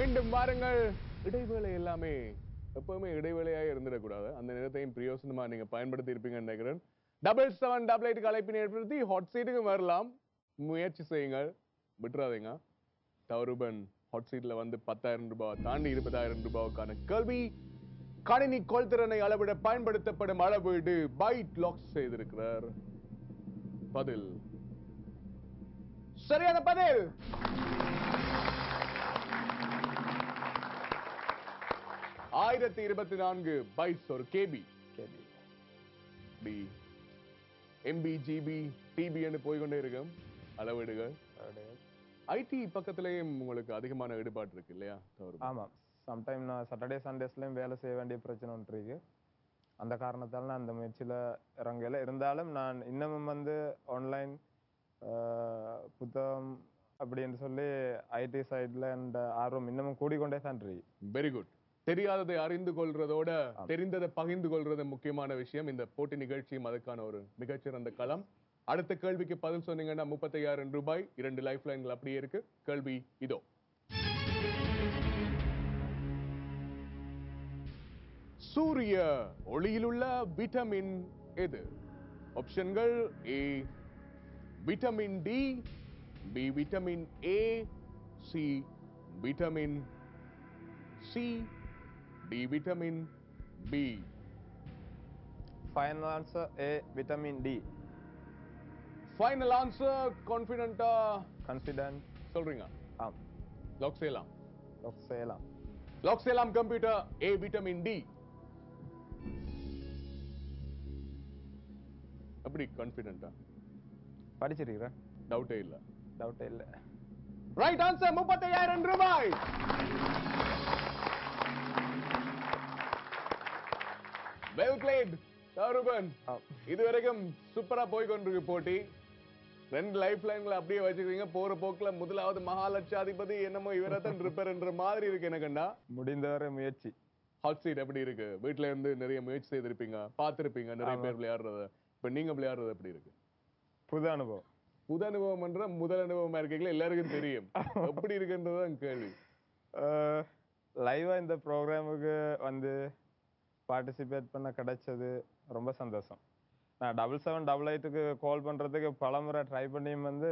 மீண்டும் வாருங்கள். இடைவேளை எல்லாமே எப்பவுமே இடைவேளையாக இருந்துடக்கூடாது. அந்த நேரத்தையும் பிரயோசனமா நீங்க பயன்படுத்தி இருப்பீங்கன்னு நினைக்கிறேன். 7788 அழைப்பினை ஏற்படுத்தி ஹாட் சீட்டுக்கு வரலாம். முயற்சி செய்யுங்கள், விட்டுறாதீங்க. தவறுபன் ஹாட் சீட்ல வந்து 10,000 ரூபாய் தாண்டி 20,000 ரூபாய்க்கான கேள்வி. கணினி கொள்திறனை அளவிட பயன்படுத்தப்படும் அளவீடு பைட் லாக் செய்திருக்கிறார். பதில் சரியான பதில். ஆயிரத்தி 24 பைட்ஸ் ஒரு கேபி. எம்பி ஜிபி டிபி என்று போய்கொண்டே இருக்கும் அளவீடுகள். ஐடி பக்கத்திலேயும் உங்களுக்கு அதிகமான ஈடுபாடு இருக்கு இல்லையா? ஆமா, சம்டைம் நான் சாட்டர்டே சண்டேஸ்லயும் வேலை செய்ய வேண்டிய பிரச்சனை ஒன்று இருக்கு. அந்த காரணத்தால் நான் அந்த முயற்சியில இறங்கல. இருந்தாலும் நான் இன்னமும் வந்து ஆன்லைன் புத்தகம் அப்படின்னு சொல்லி ஐடி சைட்ல இந்த ஆர்வம் இன்னமும் கூடிக்கொண்டே தான் இருக்கு. Very good. தெரியாததை அறிந்து கொள்றதோட தெரிந்ததை பகிர்ந்து கொள்றது முக்கியமான விஷயம். இந்த போட்டி நிகழ்ச்சியும் அதுக்கான ஒரு மிகச்சிறந்த களம். அடுத்த கேள்விக்கு பதில் சொன்னீங்கன்னா 35,000 ரூபாய். 2 லைஃப் லைன்கள் அப்படியே இருக்கு. கேள்வி இதோ. சூரிய ஒளியிலுள்ள விட்டமின் எது? ஆப்ஷன்கள்: A vitamin D, B vitamin A, C vitamin C, D vitamin B. Final answer A vitamin D. Final answer கான்ஃபிடென்ட்டா? கான்ஃபிடென்ட் சொல்றீங்க? ஆம். லாக் செய்யலாம். லாக் செய்யலாம். லாக் செய்யலாம் கம்ப்யூட்டர். ஏ விட்டமின் டி. அப்படி கான்ஃபிடென்ட்டா? படிச்சிருக்கிறேன். டவுட்டே இல்ல. டவுட்டே இல்ல. ரைட் ஆன்சர் 35,000 ரூபாய். வெல் பிளேட் தருபன். இதுவரைக்கும் சூப்பரா போய் கொண்டிருக்கு போட்டி. 2 லைஃப் லைன்களை அப்படியே வச்சுக்கிறீங்க. போற போக்குல முதலாவது மகாலட்சாதிபதி என்னமோ இவரத்தான் ரிப்பேர் என்ற மாதிரி இருக்கு எனக்குண்டா. முடிந்தவரை முயற்சி. ஹாட் சீட் எப்படி இருக்கு? வீட்டுல இருந்து நிறைய முயற்சி செய்திருப்பீங்க, பார்த்திருப்பீங்க நிறைய பேர் விளையாடுறத. இப்ப நீங்க விளையாடுறது எப்படி இருக்கு? புது அனுபவம். புது அனுபவம் என்ற முதல் அனுபவமா இருக்கீங்களா? எல்லாருக்கும் தெரியும் எப்படி இருக்குன்றதான் கேள்வி. லைவா இந்த ப்ரோக்ராமுக்கு வந்து பார்ட்டிசிபேட் பண்ண கிடைச்சது ரொம்ப சந்தோஷம். நான் 7788க்கு கால் பண்றதுக்கு பல முறை ட்ரை பண்ணியும் வந்து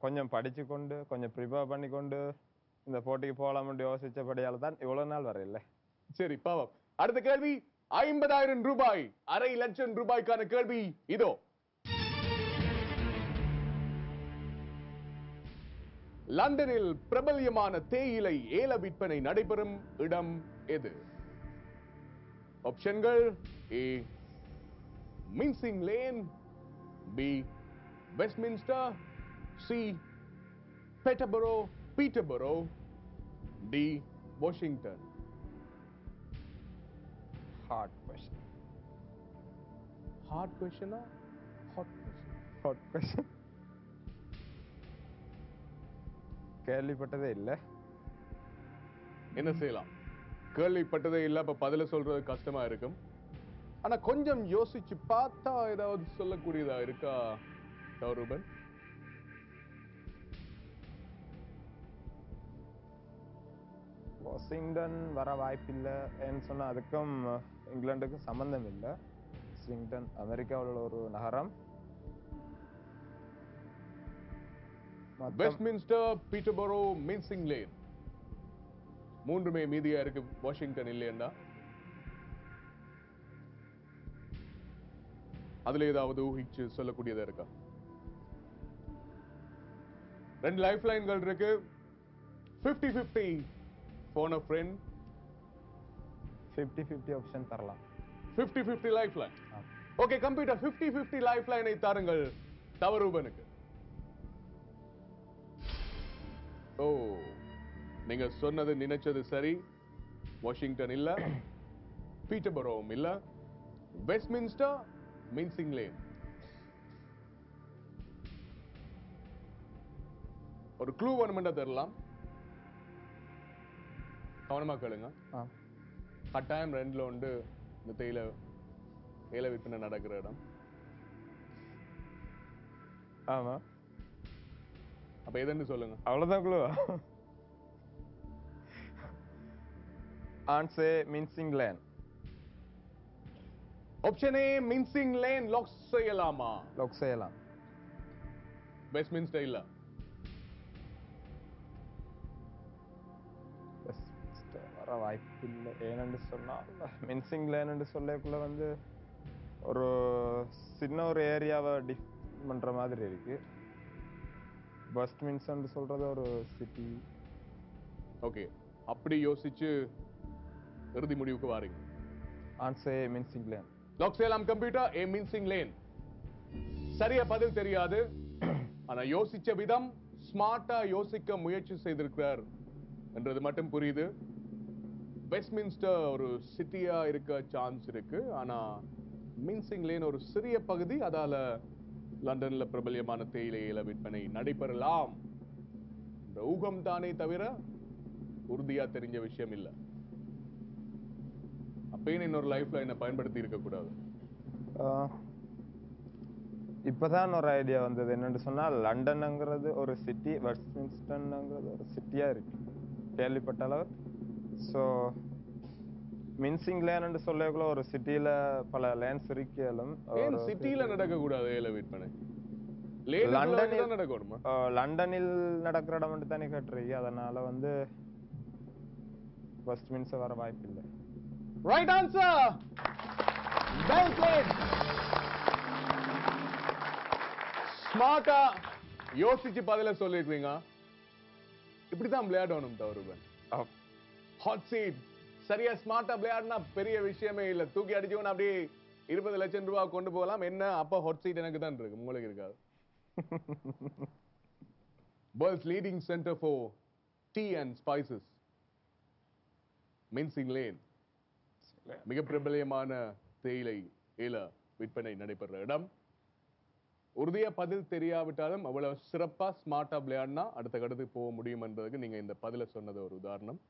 கொஞ்சம் படிச்சு கொண்டு கொஞ்சம் ப்ரிப்பேர் பண்ணி கொண்டு இந்த போட்டிக்கு போகலாம்னு யோசிச்சபடியால தான் இவ்வளவு நாள் வரையில. சரி பாவம். அடுத்த கேள்வி 50,000 ரூபாய். 500,000 ரூபாய்க்கான கேள்வி இதோ. லண்டனில் பிரபல்யமான தேயிலை ஏல விற்பனை நடைபெறும் இடம் எது? ஆப்ஷன்கள்: A Mincing Lane, B Westminster, C Peterborough, D Washington. Hard question. Hard क्वेश्चनா? Hot question. Hot question. கேள்விப்பட்டதே இல்ல. என்ன செய்யலாம்? கேள்விப்பட்டதே இல்ல. அப்ப பதில சொல்றது கஷ்டமா இருக்கும். ஆனா கொஞ்சம் யோசிச்சு பார்த்தா ஏதாவது சொல்லக்கூடியதா இருக்கா தௌரூபன்? வாஷிங்டன் வர வாய்ப்பில்லை ஏன்னு சொன்னா அதுக்கும் இங்கிலாந்துக்கும் சம்பந்தம் இல்லை. வாஷிங்டன் அமெரிக்காவில் உள்ள ஒரு நகரம். Westminster, Peterborough, Mincing Lane. மூன்றுமே மீதியா இருக்கு. வாஷிங்டன் இல்லையா? அதுல ஏதாவது ஊகிச்சு சொல்லக்கூடியதா இருக்கா? 2 லைஃப் லைன்கள் இருக்கு. 50-50 போன் அ ஃப்ரெண்ட். 50-50 ஆப்ஷன் தரலாம். 50-50 life line. Okay computer 50-50 life லைனை தாருங்கள் தவரூபனுக்கு. ஓ, நீங்க சொன்னது நினைச்சது சரி. வாஷிங்டன் இல்ல, பீட்டர்பரோவும் இல்ல, வெஸ்ட்மின்ஸ்டர், மின்சிங் லேன். ஒரு க்ளூ வேணுமெண்டா தரலாம். கவனமா கேளுங்க. கட்டாயம் 2ல உண்டு இந்த தேயிலை ஏல விற்பனை நடக்கிற இடம். ஆமா. அப்ப எதுன்னு சொல்லுங்க. அவ்வளவுதான் clue. Answer Mincing Lane. Option A, Mincing Lane, lock செய்யலாமா? Lock செய்யலாம். வெஸ்ட்மின்ஸ்டர் இல்ல. Westminster வர வாய்ப்பில்லை. ஏனென்று சொன்னால் மின்சிங் லேன் என்று சொல்லக்குள்ள வந்து ஒரு சின்ன ஒரு ஏரியாவை டிஃப் பண்ற மாதிரி இருக்கு. வெஸ்ட்மின்ஸ்டர் சொல்றது ஒரு சிட்டி. ஓகே, அப்படி யோசிச்சு இறுதி முடிவுக்கு வாரீங்க. Answer Mincing Lane. லாக் செய்யலாம் கம்ப்யூட்டர். A Mincing Lane. சரியா பதில் தெரியாது, ஆனா யோசிச்ச விதம் ஸ்மார்ட்டா யோசிக்க முயற்சி செய்திருக்கிறார் என்றது மட்டும் புரியுது. வெஸ்ட்மின்ஸ்டர் ஒரு சிட்டியா இருக்க சான்ஸ் இருக்கு, ஆனா மின்சிங் லேன் ஒரு சிறிய பகுதி, அதால லண்டன்ல பிரபல்யமான தேயிலை இல விற்பனை நடைபெறலாம். இந்த ஊகம் தானே தவிர உறுதியா தெரிஞ்ச விஷயம் இல்ல. அப்பயும் இன்னொரு லைஃப்ல என்ன பயன்படுத்தி இருக்க கூடாது. இப்பதான் ஒரு ஐடியா வந்தது. என்னன்னு சொன்னா லண்டன்ங்கிறது ஒரு சிட்டி, வெஸ்ட்மின்ஸ்டர்ங்கிறது ஒரு சிட்டியா இருக்கு கேள்விப்பட்ட அளவு. ஸோ மின்சிங் லேன் சொல்லக்குள்ள ஒரு சிட்டியில பல லேன்ஸ் இருக்காலும் ஏன் சிட்டில நடக்க கூடாது ஏல விற்பனை? லண்டனில் நடக்கணுமா? லண்டனில் நடக்கிற இடம் மட்டும் தானே கட்டுறீங்க, அதனால வந்து வெஸ்ட்மின்ஸ்டர் வர வாய்ப்பு இல்லை. Right answer. Well played. ஸ்மார்ட்டா யோசிச்சு பதில சொல்லிருக்கீங்க. இப்படிதான் விளையாடணும் தவறுவன். Hot seat. சரியா ஸ்மார்ட்டா விளையாடினா பெரிய விஷயமே இல்ல. தூக்கி அடிச்சவன் அப்படியே 20 லட்சம் ரூபாய் கொண்டு போகலாம். என்ன அப்ப ஹாட் சீட் எனக்கு தான் இருக்கு, உங்களுக்கு இருக்காது. World's leading center for tea and spices. Mincing Lane மிக பிரபலியமான தேயிலை இல விற்பனை நடைபெற இடம். உறுதியா பதில் தெரியாவிட்டாலும் அவ்வளவு சிறப்பா ஸ்மார்ட்டா விளையாடினா அடுத்த கட்டத்துக்கு போக முடியும் என்பதற்கு நீங்க இந்த பதில சொன்னது ஒரு உதாரணம்.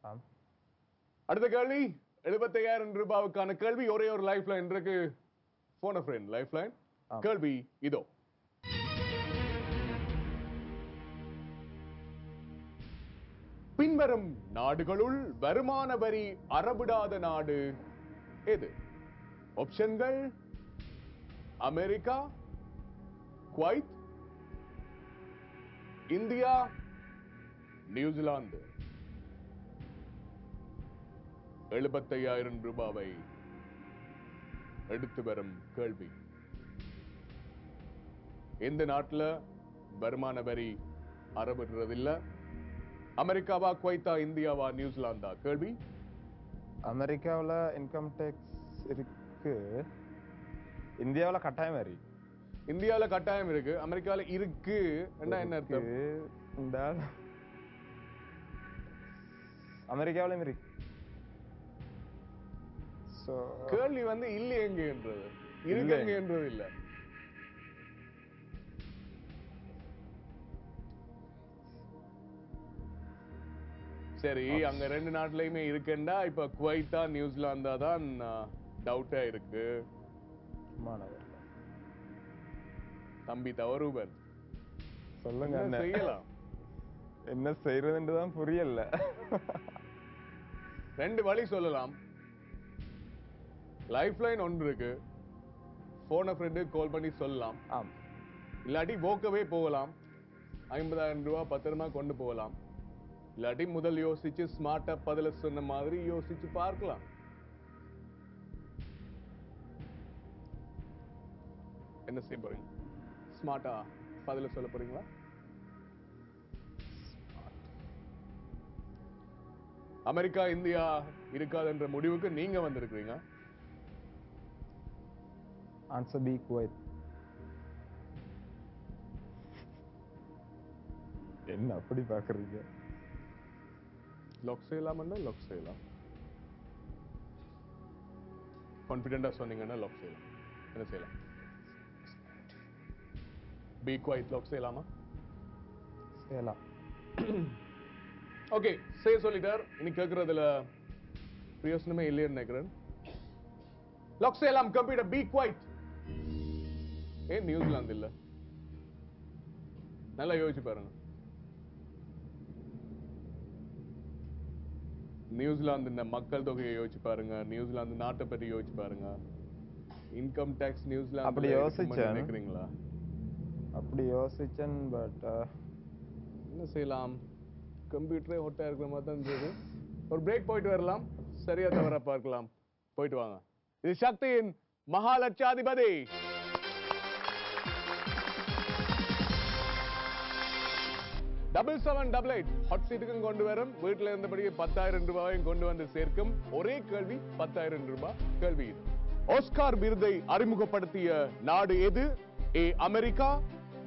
அடுத்த கேள்வி 75,000 ரூபாய்க்கான கேள்வி. ஒரே ஒரு லைஃப் லைன் இருக்கு. போன் ஃப்ரெண்ட் லைஃப் லைன் கேள்வி இதோ. பின்வரும் நாடுகளுள் வருமான வரி அறவிடாத நாடு எது? ஆப்ஷன்கள்: அமெரிக்கா, குவைத், இந்தியா, நியூசிலாந்து. 75,000 ரூபாவை எடுத்து வரும் கேள்வி. எந்த நாட்டுல வருமான வரி அறவிடுறதில்ல? அமெரிக்காவா, குவைத்தா, இந்தியாவா, நியூசிலாந்தா? கேள்வி. அமெரிக்காவில் இன்கம் டேக்ஸ் இருக்கு, இந்தியாவில் கட்டாயம் இருக்கு. இந்தியாவில் கட்டாயம் இருக்கு, அமெரிக்காவில் இருக்கு. என்ன அர்த்தம்? அமெரிக்காவிலும் இருக்கு. கேள்வி வந்து இல்ல எங்கன்றது, இருக்கு என்றது இல்ல. சரி, அங்க ரெண்டு நாட்டுலயுமே இருக்குண்டா. இப்ப குவைத்தா நியூசிலாந்தா தான் டவுட்டா இருக்கு. தம்பி தவறுபன் சொல்லுங்க, செய்யலாம். என்ன செய்யறதுன்றதான் புரியல. ரெண்டு வழி சொல்லலாம். லைஃப் லைன் ஒன்று இருக்கு, போன ஃப்ரெண்டு கால் பண்ணி சொல்லலாம். இல்லாட்டி போக்கவே போகலாம், 50,000 ரூபாய் பத்திரமா கொண்டு போகலாம். இல்லாட்டி முதல் யோசிச்சு ஸ்மார்ட்டா பதில சொன்ன மாதிரி யோசிச்சு பார்க்கலாம். என்ன செய்ய போறீங்க? ஸ்மார்ட்டா பதில சொல்ல போறீங்களா? அமெரிக்கா, இந்தியா இருக்காதுன்ற முடிவுக்கு நீங்க வந்திருக்கீங்க. Answer B, Kuwait. என்ன அப்படி பாக்குறீங்க? லாக் செய்யலாம்னா லாக் செய்யலாம். கான்ஃபிடென்ட்டா சொன்னீங்கன்னா லாக் செய்யலாம். என்ன செய்யலாம்? பி, குவைத் லாக் செய்யலாமா? செய்யலாம். ஓகே, செய்ய சொல்லிட்டார். இனி கேட்கறதுல பிரயோசனமே இல்லைன்னு நினைக்கிறேன். லாக் செய்யலாம் கம்ப்யூட்டர். B, Kuwait. ஏன் நியூசிலாந்து இல்ல? நல்லா யோசிச்சு பாருங்க. நியூசிலாந்து மக்கள் தொகையை யோசிச்சு பாருங்க, நியூசிலாந்து நாட்டை பத்தி யோசிச்சு பாருங்க. இன்கம் டாக்ஸ் நியூசிலாந்து அப்படி யோசிச்சேன். நினைக்கிறீங்களா? அப்படி யோசிச்சேன், பட் என்ன செய்யலாம், கம்ப்யூட்டரே ஹொட்டா இருக்கிற மாதிரி தான் இருந்தது. ஒரு பிரேக் போயிட்டு வரலாம், சரியா தவறா பார்க்கலாம். போயிட்டு வாங்க. இது சக்தியின் மகாலட்சாதிபதி. டபுள் 788 ஹாட் சீட்டுக்கும் கொண்டு வரும். வீட்டில் இருந்தபடியே 10,000 ரூபாயும் கொண்டு வந்து சேர்க்கும் ஒரே கேள்வி 10,000 ரூபாய் கேள்வி இது. ஆஸ்கார் விருதை அறிமுகப்படுத்திய நாடு எது? ஏ அமெரிக்கா,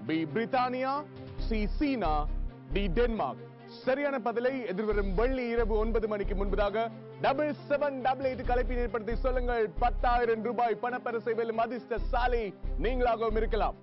பி பிரித்தானியா, சி சீனா, டி டென்மார்க். சரியான பதிலை எதிர்வரும் வெள்ளி இரவு 9 மணிக்கு முன்பதாக 7788 கலைப்பினை ஏற்படுத்தி சொல்லுங்கள். 10,000 ரூபாய் பணப்பரிசை வெல்லும் அதிர்ஷ்டசாலி நீங்களாகவும் இருக்கலாம்.